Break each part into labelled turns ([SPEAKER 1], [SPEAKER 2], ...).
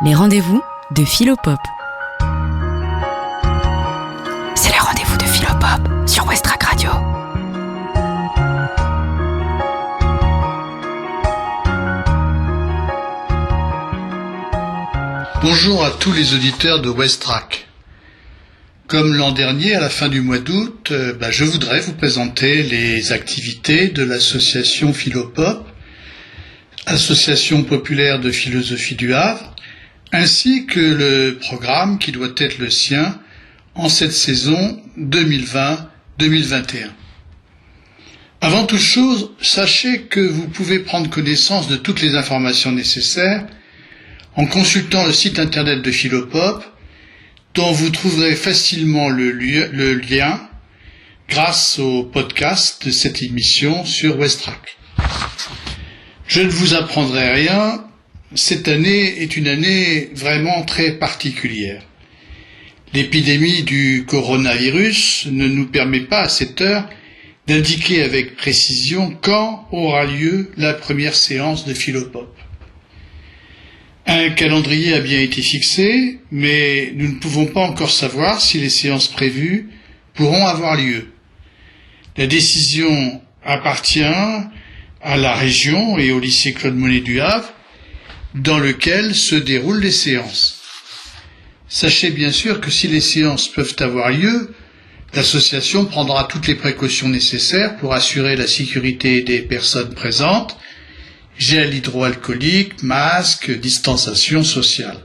[SPEAKER 1] Les rendez-vous de Philopop.
[SPEAKER 2] C'est les rendez-vous de Philopop sur Westrack Radio.
[SPEAKER 3] Bonjour à tous les auditeurs de Westrack. Comme l'an dernier, à la fin du mois d'août, je voudrais vous présenter les activités de l'association Philopop, association populaire de philosophie du Havre, ainsi que le programme qui doit être le sien en cette saison 2020-2021. Avant toute chose, sachez que vous pouvez prendre connaissance de toutes les informations nécessaires en consultant le site internet de Philopop, dont vous trouverez facilement le lien grâce au podcast de cette émission sur Westrack. Je ne vous apprendrai rien, cette année est une année vraiment très particulière. L'épidémie du coronavirus ne nous permet pas à cette heure d'indiquer avec précision quand aura lieu la première séance de Philopop. Un calendrier a bien été fixé, mais nous ne pouvons pas encore savoir si les séances prévues pourront avoir lieu. La décision appartient à la région et au lycée Claude Monet du Havre, dans lequel se déroulent les séances. Sachez bien sûr que si les séances peuvent avoir lieu, l'association prendra toutes les précautions nécessaires pour assurer la sécurité des personnes présentes, gel hydroalcoolique, masque, distanciation sociale.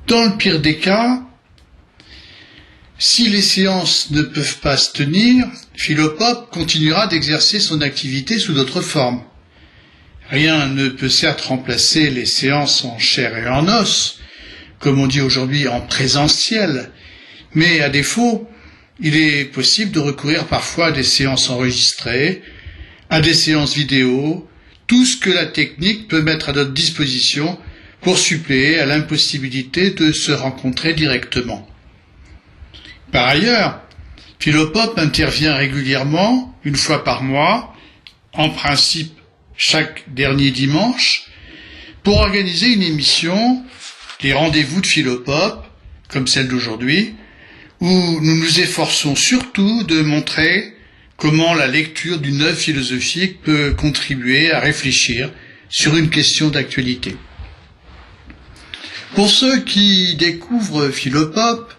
[SPEAKER 3] Dans le pire des cas, si les séances ne peuvent pas se tenir, Philopop continuera d'exercer son activité sous d'autres formes. Rien ne peut certes remplacer les séances en chair et en os, comme on dit aujourd'hui en présentiel, mais à défaut, il est possible de recourir parfois à des séances enregistrées, à des séances vidéo, tout ce que la technique peut mettre à notre disposition pour suppléer à l'impossibilité de se rencontrer directement. Par ailleurs, Philopop intervient régulièrement, une fois par mois, en principe chaque dernier dimanche, pour organiser une émission, les rendez-vous de Philopop, comme celle d'aujourd'hui, où nous nous efforçons surtout de montrer comment la lecture d'une œuvre philosophique peut contribuer à réfléchir sur une question d'actualité. Pour ceux qui découvrent Philopop,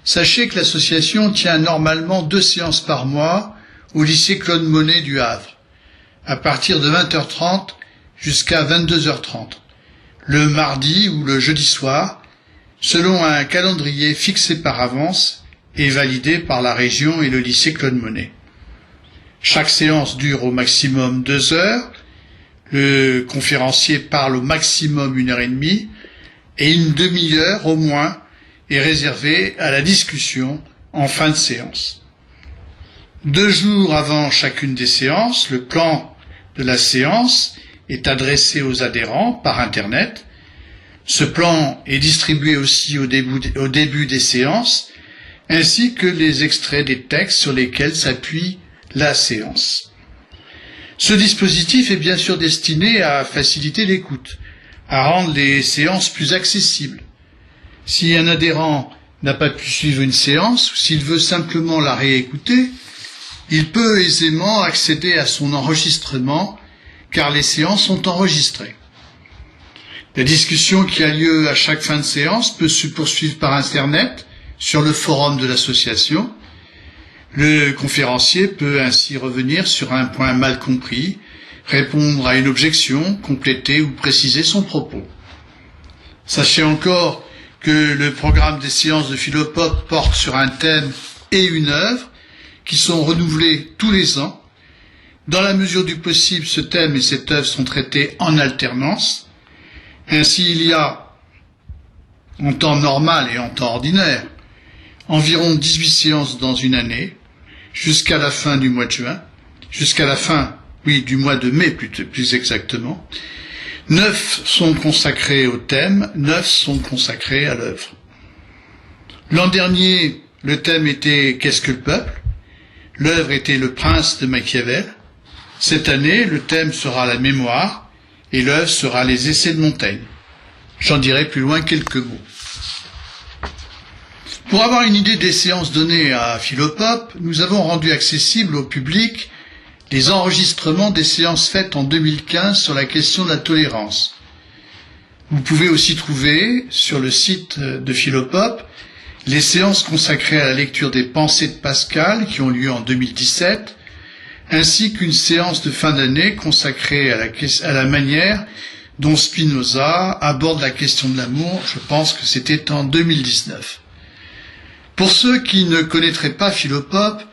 [SPEAKER 3] sachez que l'association tient normalement 2 séances par mois au lycée Claude Monet du Havre, à partir de 20h30 jusqu'à 22h30, le mardi ou le jeudi soir, selon un calendrier fixé par avance et validé par la région et le lycée Claude Monet. Chaque séance dure au maximum 2 heures, le conférencier parle au maximum 1h30 et une demi-heure au moins est réservée à la discussion en fin de séance. 2 jours avant chacune des séances, le plan de la séance est adressé aux adhérents par Internet. Ce plan est distribué aussi au début des séances, ainsi que les extraits des textes sur lesquels s'appuie la séance. Ce dispositif est bien sûr destiné à faciliter l'écoute, à rendre les séances plus accessibles. Si un adhérent n'a pas pu suivre une séance ou s'il veut simplement la réécouter, il peut aisément accéder à son enregistrement car les séances sont enregistrées. La discussion qui a lieu à chaque fin de séance peut se poursuivre par Internet sur le forum de l'association. Le conférencier peut ainsi revenir sur un point mal compris, répondre à une objection, compléter ou préciser son propos. Sachez encore que le programme des séances de Philopop porte sur un thème et une œuvre qui sont renouvelés tous les ans. Dans la mesure du possible, ce thème et cette œuvre sont traités en alternance. Ainsi, il y a, en temps normal et en temps ordinaire, environ 18 séances dans une année, jusqu'à la fin du mois de juin, jusqu'à la fin, du mois de mai plus exactement. 9 sont consacrés au thème, 9 sont consacrés à l'œuvre. L'an dernier, le thème était « Qu'est-ce que le peuple ?». L'œuvre était « Le prince de Machiavel ». Cette année, le thème sera la mémoire et l'œuvre sera les essais de Montaigne. J'en dirai plus loin quelques mots. Pour avoir une idée des séances données à Philopop, nous avons rendu accessible au public les enregistrements des séances faites en 2015 sur la question de la tolérance. Vous pouvez aussi trouver sur le site de Philopop les séances consacrées à la lecture des pensées de Pascal qui ont lieu en 2017, ainsi qu'une séance de fin d'année consacrée à la manière dont Spinoza aborde la question de l'amour. Je pense que c'était en 2019. Pour ceux qui ne connaîtraient pas Philopop,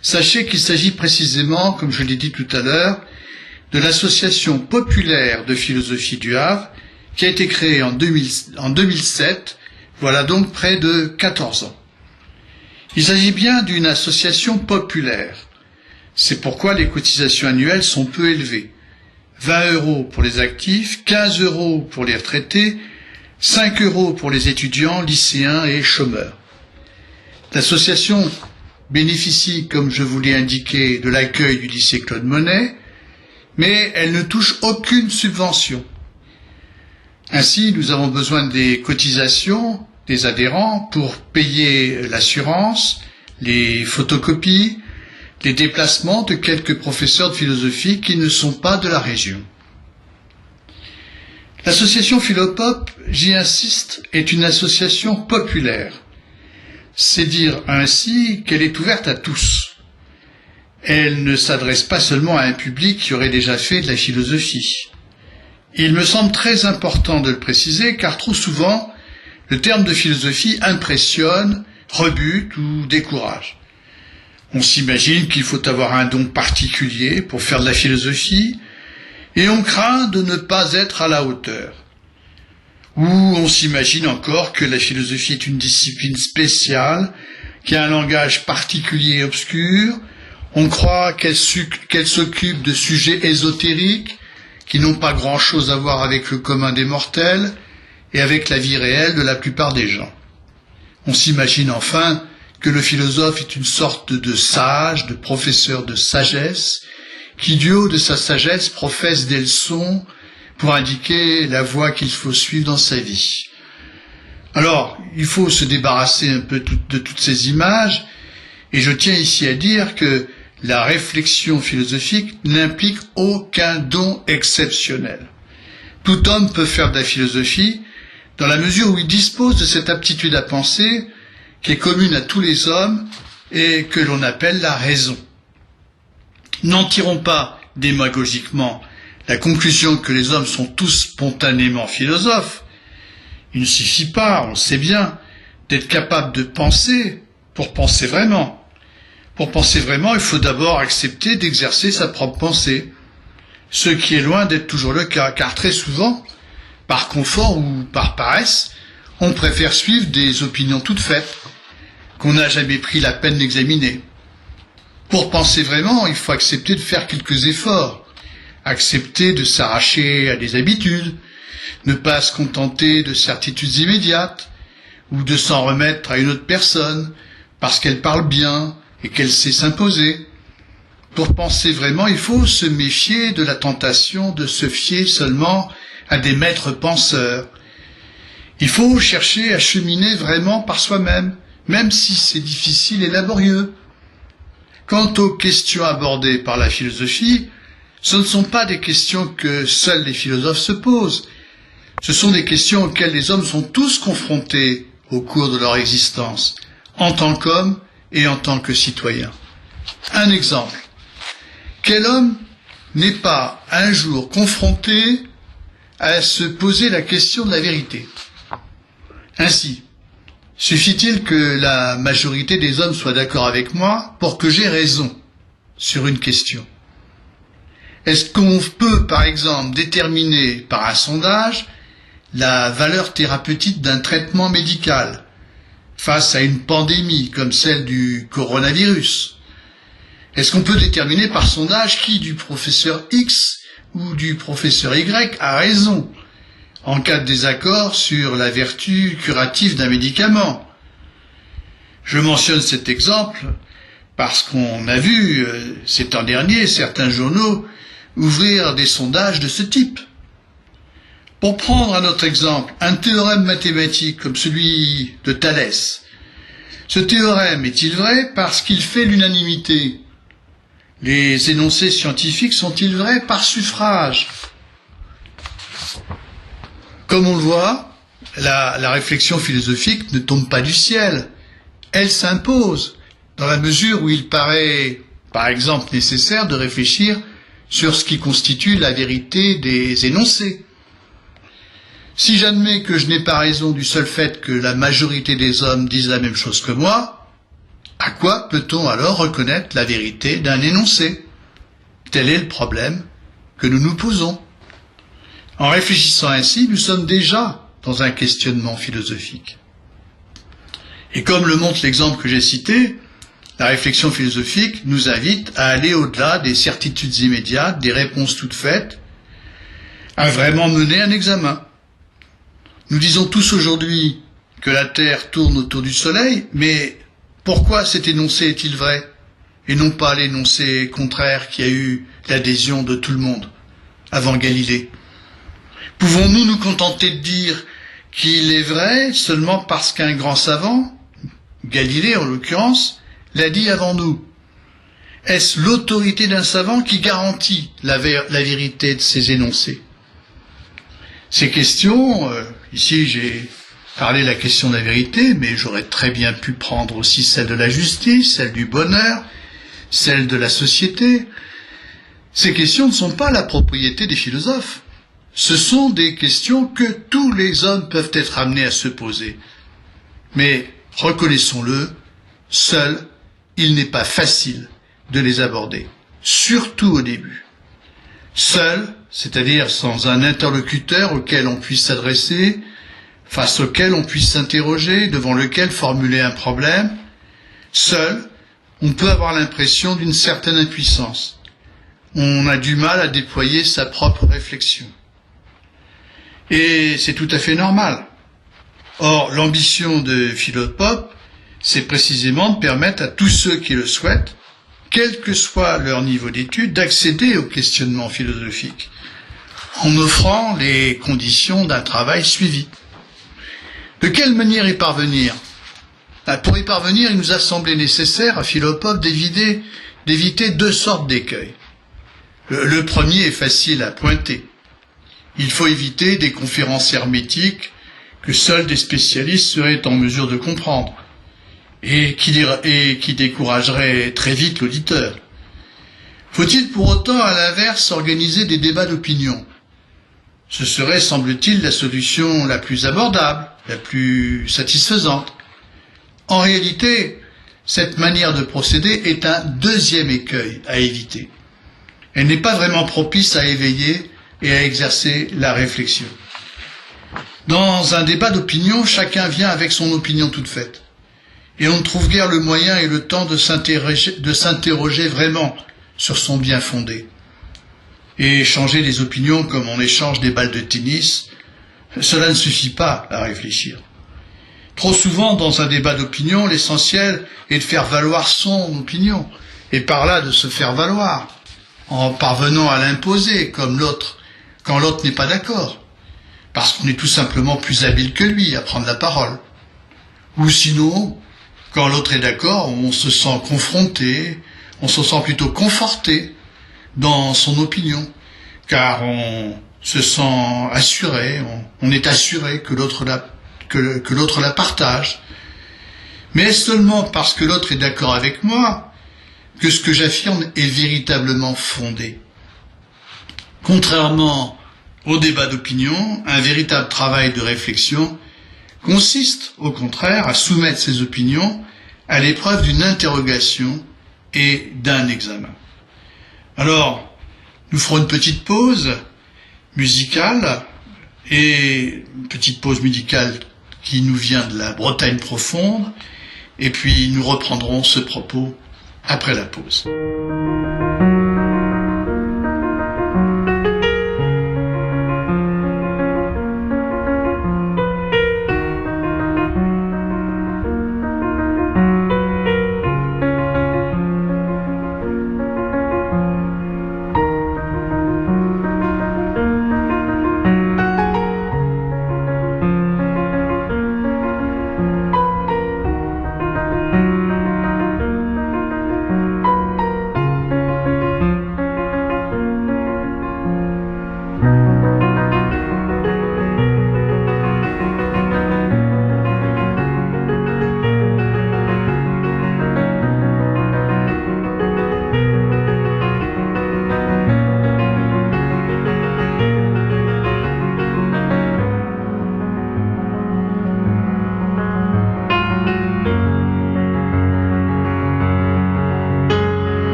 [SPEAKER 3] sachez qu'il s'agit précisément, comme je l'ai dit tout à l'heure, de l'association populaire de philosophie du Havre, qui a été créée en 2007, voilà donc près de 14 ans. Il s'agit bien d'une association populaire. C'est pourquoi les cotisations annuelles sont peu élevées. 20 € pour les actifs, 15 € pour les retraités, 5 € pour les étudiants, lycéens et chômeurs. L'association bénéficie, comme je vous l'ai indiqué, de l'accueil du lycée Claude Monet, mais elle ne touche aucune subvention. Ainsi, nous avons besoin des cotisations des adhérents pour payer l'assurance, les photocopies, les déplacements de quelques professeurs de philosophie qui ne sont pas de la région. L'association Philopop, j'y insiste, est une association populaire. C'est dire ainsi qu'elle est ouverte à tous. Elle ne s'adresse pas seulement à un public qui aurait déjà fait de la philosophie. Il me semble très important de le préciser car trop souvent, le terme de philosophie impressionne, rebute ou décourage. On s'imagine qu'il faut avoir un don particulier pour faire de la philosophie et on craint de ne pas être à la hauteur. Ou on s'imagine encore que la philosophie est une discipline spéciale, qui a un langage particulier et obscur. On croit qu'elle s'occupe de sujets ésotériques qui n'ont pas grand-chose à voir avec le commun des mortels et avec la vie réelle de la plupart des gens. On s'imagine enfin que le philosophe est une sorte de sage, de professeur de sagesse, qui du haut de sa sagesse professe des leçons pour indiquer la voie qu'il faut suivre dans sa vie. Alors, il faut se débarrasser un peu de toutes ces images, et je tiens ici à dire que la réflexion philosophique n'implique aucun don exceptionnel. Tout homme peut faire de la philosophie dans la mesure où il dispose de cette aptitude à penser qui est commune à tous les hommes et que l'on appelle la raison. N'en tirons pas démagogiquement la conclusion que les hommes sont tous spontanément philosophes. Il ne suffit pas, on le sait bien, d'être capable de penser pour penser vraiment. Pour penser vraiment, il faut d'abord accepter d'exercer sa propre pensée, ce qui est loin d'être toujours le cas, car très souvent, par confort ou par paresse, on préfère suivre des opinions toutes faites, qu'on n'a jamais pris la peine d'examiner. Pour penser vraiment, il faut accepter de faire quelques efforts, accepter de s'arracher à des habitudes, ne pas se contenter de certitudes immédiates, ou de s'en remettre à une autre personne, parce qu'elle parle bien et qu'elle sait s'imposer. Pour penser vraiment, il faut se méfier de la tentation de se fier seulement à des maîtres penseurs. Il faut chercher à cheminer vraiment par soi-même, même si c'est difficile et laborieux. Quant aux questions abordées par la philosophie, ce ne sont pas des questions que seuls les philosophes se posent. Ce sont des questions auxquelles les hommes sont tous confrontés au cours de leur existence, en tant qu'hommes et en tant que citoyens. Un exemple. Quel homme n'est pas un jour confronté à se poser la question de la vérité? Ainsi, suffit-il que la majorité des hommes soient d'accord avec moi pour que j'aie raison sur une question? Est-ce qu'on peut, par exemple, déterminer par un sondage la valeur thérapeutique d'un traitement médical face à une pandémie comme celle du coronavirus? Est-ce qu'on peut déterminer par sondage qui du professeur X ou du professeur Y a raison en cas de désaccord sur la vertu curative d'un médicament? Je mentionne cet exemple parce qu'on a vu ces temps derniers certains journaux ouvrir des sondages de ce type. Pour prendre un autre exemple, un théorème mathématique comme celui de Thalès. Ce théorème est-il vrai parce qu'il fait l'unanimité? Les énoncés scientifiques sont-ils vrais par suffrage? Comme on le voit, la réflexion philosophique ne tombe pas du ciel. Elle s'impose, dans la mesure où il paraît, par exemple, nécessaire de réfléchir sur ce qui constitue la vérité des énoncés. Si j'admets que je n'ai pas raison du seul fait que la majorité des hommes disent la même chose que moi, à quoi peut-on alors reconnaître la vérité d'un énoncé? Tel est le problème que nous nous posons. En réfléchissant ainsi, nous sommes déjà dans un questionnement philosophique. Et comme le montre l'exemple que j'ai cité, la réflexion philosophique nous invite à aller au-delà des certitudes immédiates, des réponses toutes faites, à vraiment mener un examen. Nous disons tous aujourd'hui que la Terre tourne autour du Soleil, mais pourquoi cet énoncé est-il vrai, et non pas l'énoncé contraire qui a eu l'adhésion de tout le monde avant Galilée? Pouvons-nous nous contenter de dire qu'il est vrai seulement parce qu'un grand savant, Galilée en l'occurrence, l'a dit avant nous? Est-ce l'autorité d'un savant qui garantit la vérité de ces énoncés? Ces questions, ici j'ai parlé de la question de la vérité, mais j'aurais très bien pu prendre aussi celle de la justice, celle du bonheur, celle de la société. Ces questions ne sont pas la propriété des philosophes. Ce sont des questions que tous les hommes peuvent être amenés à se poser. Mais, reconnaissons-le, seul, il n'est pas facile de les aborder, surtout au début. Seul, c'est-à-dire sans un interlocuteur auquel on puisse s'adresser, face auquel on puisse s'interroger, devant lequel formuler un problème, seul, on peut avoir l'impression d'une certaine impuissance. On a du mal à déployer sa propre réflexion. Et c'est tout à fait normal. Or, l'ambition de Philopop, c'est précisément de permettre à tous ceux qui le souhaitent, quel que soit leur niveau d'études, d'accéder au questionnement philosophique, en offrant les conditions d'un travail suivi. De quelle manière y parvenir? Pour y parvenir, il nous a semblé nécessaire à Philopop d'éviter deux sortes d'écueils. Le premier est facile à pointer. Il faut éviter des conférences hermétiques que seuls des spécialistes seraient en mesure de comprendre et qui décourageraient très vite l'auditeur. Faut-il pour autant, à l'inverse, organiser des débats d'opinion? Ce serait, semble-t-il, la solution la plus abordable, la plus satisfaisante. En réalité, cette manière de procéder est un deuxième écueil à éviter. Elle n'est pas vraiment propice à éveiller et à exercer la réflexion. Dans un débat d'opinion, chacun vient avec son opinion toute faite. Et on ne trouve guère le moyen et le temps de s'interroger vraiment sur son bien fondé. Et échanger des opinions comme on échange des balles de tennis, cela ne suffit pas à réfléchir. Trop souvent, dans un débat d'opinion, l'essentiel est de faire valoir son opinion, et par là de se faire valoir, en parvenant à l'imposer comme l'autre, quand l'autre n'est pas d'accord, parce qu'on est tout simplement plus habile que lui à prendre la parole. Ou sinon, quand l'autre est d'accord, on se sent confronté, on se sent plutôt conforté dans son opinion, car on se sent assuré, on est assuré que l'autre la partage. Mais est-ce seulement parce que l'autre est d'accord avec moi que ce que j'affirme est véritablement fondé? Contrairement au débat d'opinion, un véritable travail de réflexion consiste, au contraire, à soumettre ses opinions à l'épreuve d'une interrogation et d'un examen. Alors, nous ferons une petite pause musicale, et une petite pause musicale qui nous vient de la Bretagne profonde, et puis nous reprendrons ce propos après la pause.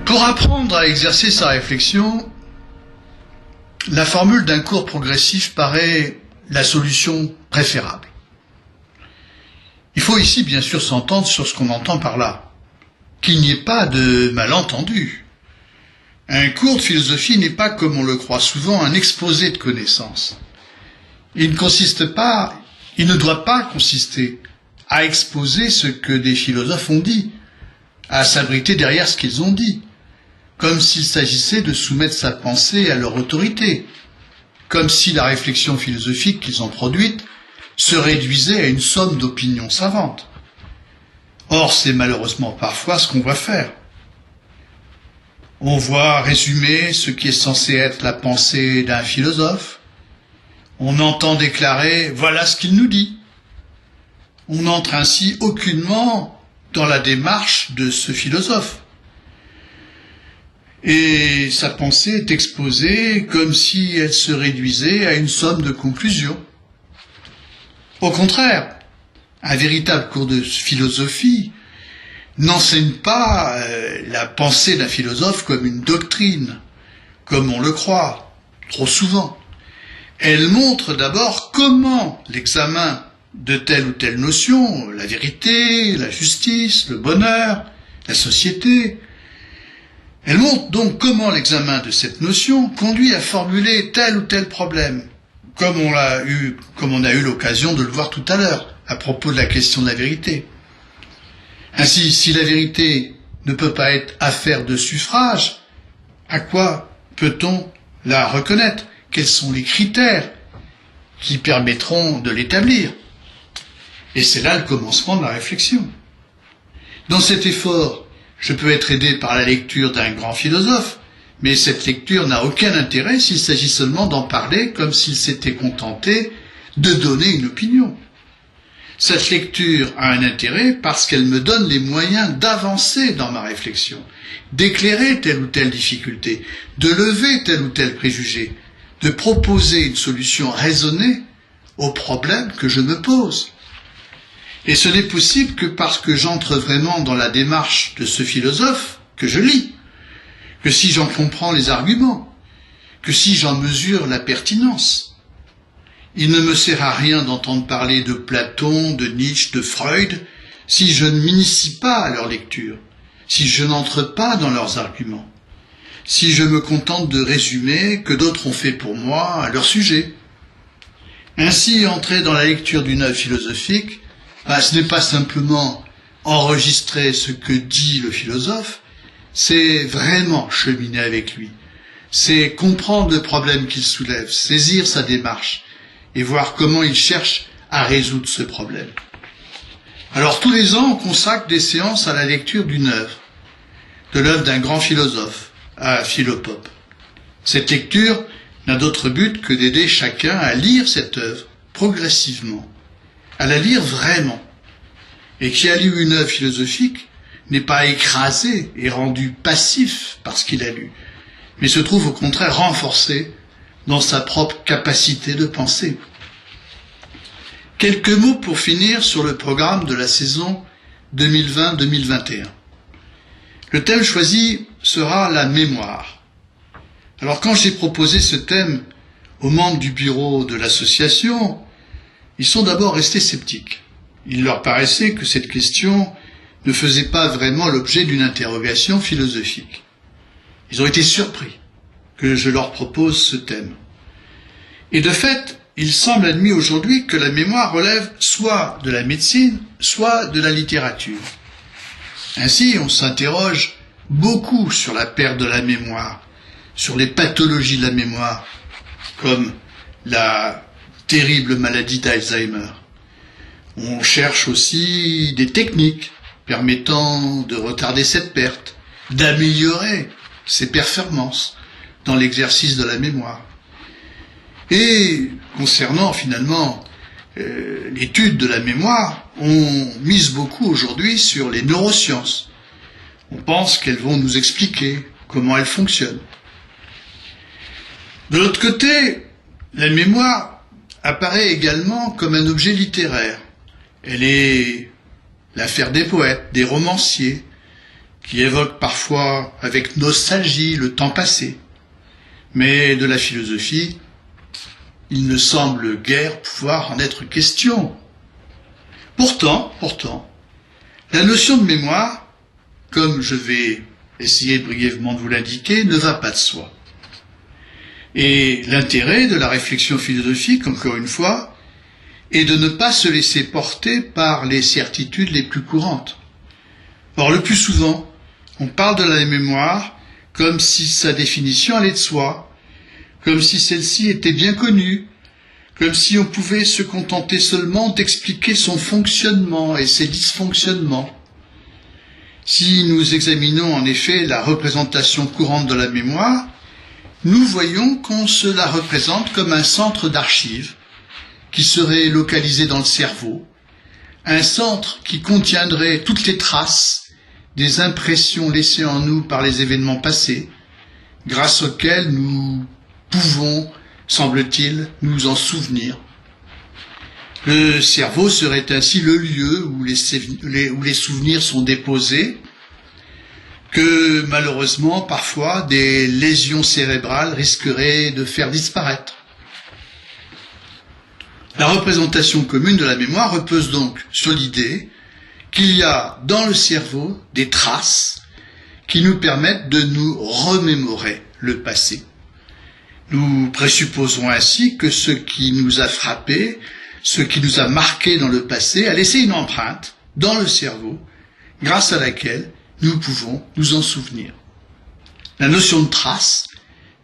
[SPEAKER 3] Pour apprendre à exercer sa réflexion, la formule d'un cours progressif paraît la solution préférable. Il faut ici bien sûr s'entendre sur ce qu'on entend par là, qu'il n'y ait pas de malentendu. Un cours de philosophie n'est pas, comme on le croit souvent, un exposé de connaissances. Il ne doit pas consister à exposer ce que des philosophes ont dit, à s'abriter derrière ce qu'ils ont dit, comme s'il s'agissait de soumettre sa pensée à leur autorité, comme si la réflexion philosophique qu'ils ont produite se réduisait à une somme d'opinions savantes. Or, c'est malheureusement parfois ce qu'on voit faire. On voit résumer ce qui est censé être la pensée d'un philosophe. On entend déclarer « voilà ce qu'il nous dit ». On n'entre ainsi aucunement dans la démarche de ce philosophe. Et sa pensée est exposée comme si elle se réduisait à une somme de conclusions. Au contraire, un véritable cours de philosophie n'enseigne pas la pensée d'un philosophe comme une doctrine, comme on le croit trop souvent. Elle montre d'abord comment l'examen de telle ou telle notion, la vérité, la justice, le bonheur, la société, elle montre donc comment l'examen de cette notion conduit à formuler tel ou tel problème, comme on a eu l'occasion de le voir tout à l'heure, à propos de la question de la vérité. Ainsi, si la vérité ne peut pas être affaire de suffrage, à quoi peut-on la reconnaître? Quels sont les critères qui permettront de l'établir? Et c'est là le commencement de la réflexion. Dans cet effort, je peux être aidé par la lecture d'un grand philosophe, mais cette lecture n'a aucun intérêt s'il s'agit seulement d'en parler comme s'il s'était contenté de donner une opinion. Cette lecture a un intérêt parce qu'elle me donne les moyens d'avancer dans ma réflexion, d'éclairer telle ou telle difficulté, de lever tel ou tel préjugé, de proposer une solution raisonnée aux problèmes que je me pose. Et ce n'est possible que parce que j'entre vraiment dans la démarche de ce philosophe que je lis, que si j'en comprends les arguments, que si j'en mesure la pertinence. Il ne me sert à rien d'entendre parler de Platon, de Nietzsche, de Freud, si je ne m'initie pas à leur lecture, si je n'entre pas dans leurs arguments, si je me contente de résumer que d'autres ont fait pour moi à leur sujet. Ainsi, entrer dans la lecture d'une œuvre philosophique, ce n'est pas simplement enregistrer ce que dit le philosophe, c'est vraiment cheminer avec lui, c'est comprendre le problème qu'il soulève, saisir sa démarche et voir comment il cherche à résoudre ce problème. Alors tous les ans, on consacre des séances à la lecture d'une œuvre, de l'œuvre d'un grand philosophe, à Philopope. Cette lecture n'a d'autre but que d'aider chacun à lire cette œuvre progressivement, à la lire vraiment. Et qui a lu une œuvre philosophique n'est pas écrasé et rendu passif parce qu'il a lu, mais se trouve au contraire renforcé dans sa propre capacité de penser. Quelques mots pour finir sur le programme de la saison 2020-2021. Le thème choisi sera la mémoire. Alors quand j'ai proposé ce thème aux membres du bureau de l'association, ils sont d'abord restés sceptiques. Il leur paraissait que cette question ne faisait pas vraiment l'objet d'une interrogation philosophique. Ils ont été surpris que je leur propose ce thème. Et de fait, il semble admis aujourd'hui que la mémoire relève soit de la médecine, soit de la littérature. Ainsi, on s'interroge beaucoup sur la perte de la mémoire, sur les pathologies de la mémoire, comme la terrible maladie d'Alzheimer. On cherche aussi des techniques permettant de retarder cette perte, d'améliorer ses performances dans l'exercice de la mémoire. Et concernant finalement l'étude de la mémoire, on mise beaucoup aujourd'hui sur les neurosciences. On pense qu'elles vont nous expliquer comment elles fonctionnent. De l'autre côté, la mémoire apparaît également comme un objet littéraire. Elle est l'affaire des poètes, des romanciers, qui évoque parfois avec nostalgie le temps passé. Mais de la philosophie, il ne semble guère pouvoir en être question. Pourtant, la notion de mémoire, comme je vais essayer brièvement de vous l'indiquer, ne va pas de soi. Et l'intérêt de la réflexion philosophique, encore une fois, est de ne pas se laisser porter par les certitudes les plus courantes. Or, le plus souvent, on parle de la mémoire comme si sa définition allait de soi, comme si celle-ci était bien connue, comme si on pouvait se contenter seulement d'expliquer son fonctionnement et ses dysfonctionnements. Si nous examinons en effet la représentation courante de la mémoire, nous voyons qu'on se la représente comme un centre d'archives qui serait localisé dans le cerveau, un centre qui contiendrait toutes les traces des impressions laissées en nous par les événements passés, grâce auxquels nous pouvons, semble-t-il, nous en souvenir. Le cerveau serait ainsi le lieu où les souvenirs sont déposés, que malheureusement, parfois, des lésions cérébrales risqueraient de faire disparaître. La représentation commune de la mémoire repose donc sur l'idée qu'il y a dans le cerveau des traces qui nous permettent de nous remémorer le passé. Nous présupposons ainsi que ce qui nous a frappé, ce qui nous a marqué dans le passé, a laissé une empreinte dans le cerveau, grâce à laquelle nous pouvons nous en souvenir. La notion de trace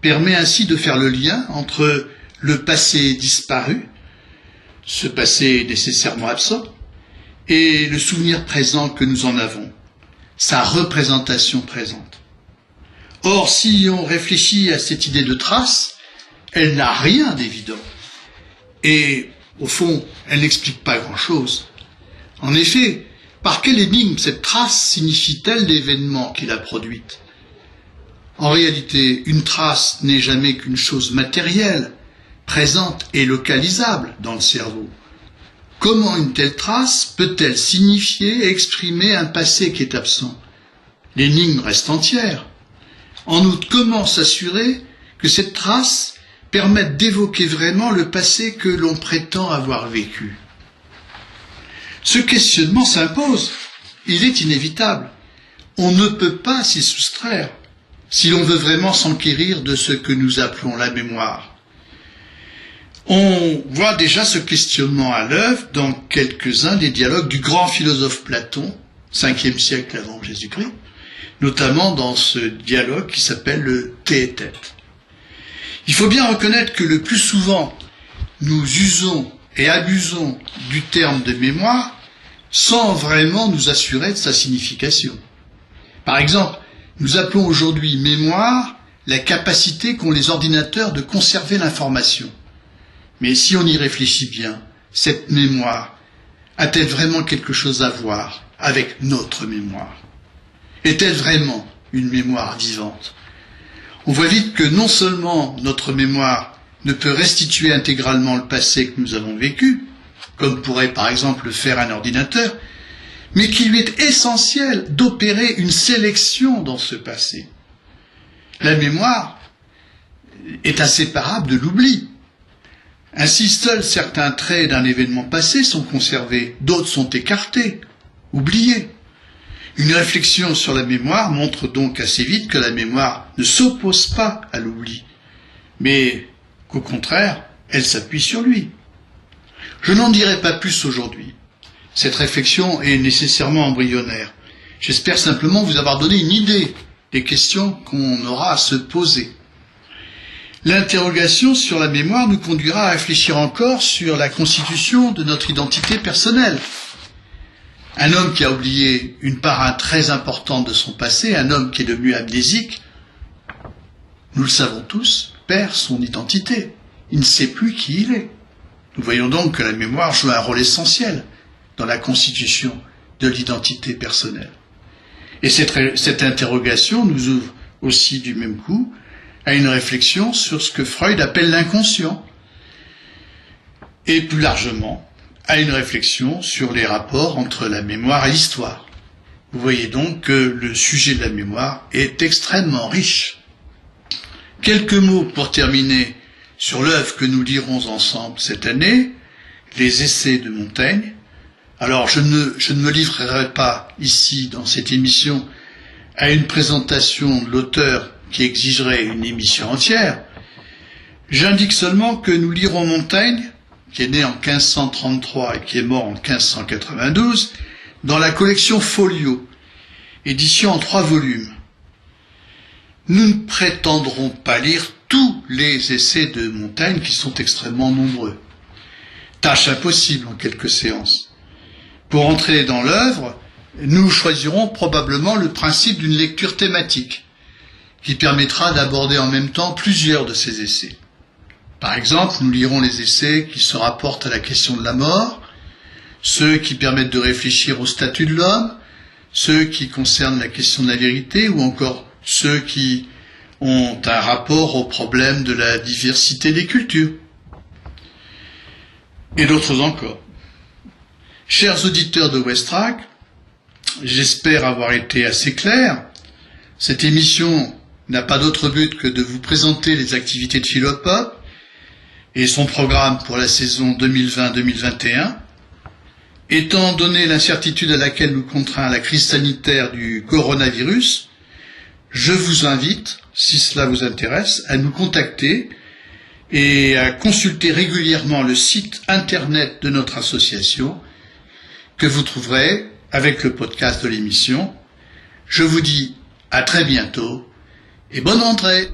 [SPEAKER 3] permet ainsi de faire le lien entre le passé disparu, ce passé nécessairement absent, et le souvenir présent que nous en avons, sa représentation présente. Or, si on réfléchit à cette idée de trace, elle n'a rien d'évident. Et, au fond, elle n'explique pas grand-chose. En effet, par quelle énigme cette trace signifie-t-elle l'événement qui l'a produite? En réalité, une trace n'est jamais qu'une chose matérielle, présente et localisable dans le cerveau. Comment une telle trace peut-elle signifier et exprimer un passé qui est absent? L'énigme reste entière. En outre, comment s'assurer que cette trace permette d'évoquer vraiment le passé que l'on prétend avoir vécu? Ce questionnement s'impose. Il est inévitable. On ne peut pas s'y soustraire si l'on veut vraiment s'enquérir de ce que nous appelons la mémoire. On voit déjà ce questionnement à l'œuvre dans quelques-uns des dialogues du grand philosophe Platon, 5e siècle avant Jésus-Christ, notamment dans ce dialogue qui s'appelle le Théétète. Il faut bien reconnaître que le plus souvent, nous usons et abusons du terme de mémoire sans vraiment nous assurer de sa signification. Par exemple, nous appelons aujourd'hui mémoire la capacité qu'ont les ordinateurs de conserver l'information. Mais si on y réfléchit bien, cette mémoire a-t-elle vraiment quelque chose à voir avec notre mémoire? Est-elle vraiment une mémoire vivante? On voit vite que non seulement notre mémoire ne peut restituer intégralement le passé que nous avons vécu, comme pourrait par exemple le faire un ordinateur, mais qu'il lui est essentiel d'opérer une sélection dans ce passé. La mémoire est inséparable de l'oubli. Ainsi, seuls certains traits d'un événement passé sont conservés, d'autres sont écartés, oubliés. Une réflexion sur la mémoire montre donc assez vite que la mémoire ne s'oppose pas à l'oubli, mais qu'au contraire, elle s'appuie sur lui. Je n'en dirai pas plus aujourd'hui. Cette réflexion est nécessairement embryonnaire. J'espère simplement vous avoir donné une idée des questions qu'on aura à se poser. L'interrogation sur la mémoire nous conduira à réfléchir encore sur la constitution de notre identité personnelle. Un homme qui a oublié une part très importante de son passé, un homme qui est devenu amnésique, nous le savons tous, perd son identité. Il ne sait plus qui il est. Nous voyons donc que la mémoire joue un rôle essentiel dans la constitution de l'identité personnelle. Et cette interrogation nous ouvre aussi du même coup à une réflexion sur ce que Freud appelle l'inconscient, et plus largement à une réflexion sur les rapports entre la mémoire et l'histoire. Vous voyez donc que le sujet de la mémoire est extrêmement riche. Quelques mots pour terminer sur l'œuvre que nous lirons ensemble cette année, les Essais de Montaigne. Alors je ne me livrerai pas ici dans cette émission à une présentation de l'auteur qui exigerait une émission entière. J'indique seulement que nous lirons Montaigne, qui est né en 1533 et qui est mort en 1592, dans la collection Folio, édition en 3 volumes. Nous ne prétendrons pas lire tous les essais de Montaigne qui sont extrêmement nombreux. Tâche impossible en quelques séances. Pour entrer dans l'œuvre, nous choisirons probablement le principe d'une lecture thématique qui permettra d'aborder en même temps plusieurs de ces essais. Par exemple, nous lirons les essais qui se rapportent à la question de la mort, ceux qui permettent de réfléchir au statut de l'homme, ceux qui concernent la question de la vérité ou encore ceux qui ont un rapport au problème de la diversité des cultures. Et d'autres encore. Chers auditeurs de Westrack, j'espère avoir été assez clair. Cette émission n'a pas d'autre but que de vous présenter les activités de Philopop et son programme pour la saison 2020-2021. Étant donné l'incertitude à laquelle nous contraint la crise sanitaire du coronavirus, je vous invite, si cela vous intéresse, à nous contacter et à consulter régulièrement le site internet de notre association que vous trouverez avec le podcast de l'émission. Je vous dis à très bientôt et bonne rentrée.